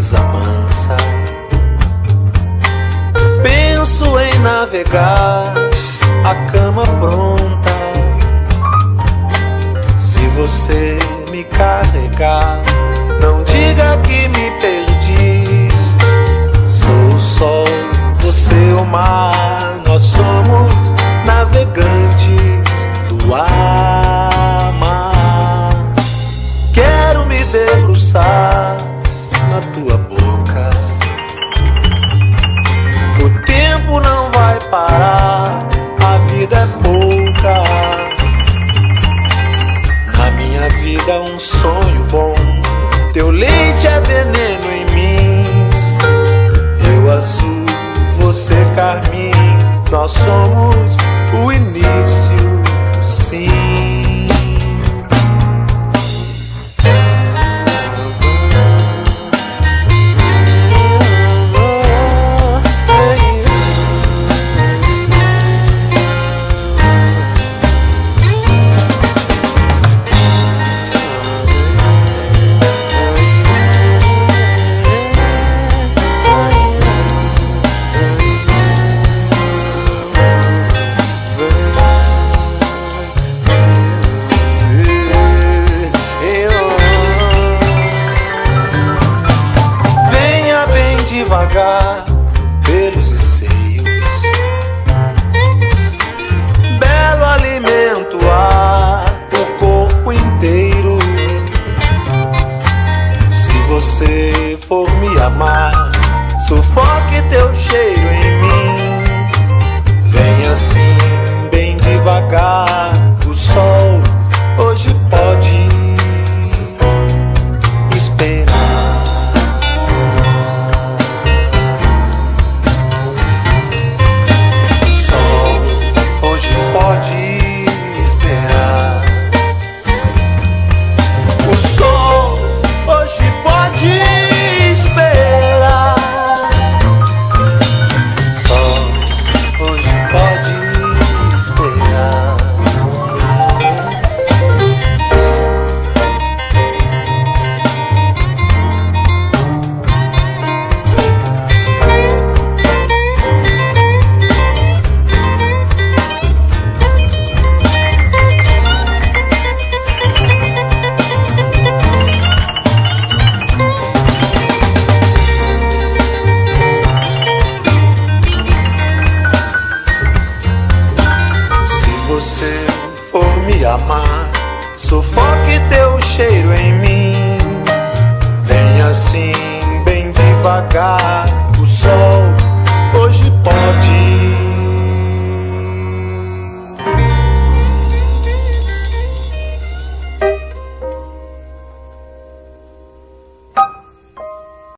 brisa mansa. Penso em navegar, a cama pronta. Se você me carregar, não diga que me perdi. Sou o sol, você o mar, nós somos navegantes do mar. Quero me debruçar na tua boca. O tempo não vai parar, a vida é pouca. Na minha vida um sonho bom, teu leite é veneno em mim. Eu azul, você carmim, nós somos o início, sim. Devagar, pelos e seios, belo alimento há o corpo inteiro. Se você for me amar, sufoque teu cheiro em mim. Vem assim, bem devagar, o sol hoje pode esperar. Pode esperar. O sol hoje pode esperar. Sol hoje pode esperar. Se for me amar, sufoque teu cheiro em mim. Vem assim, bem devagar, o sol hoje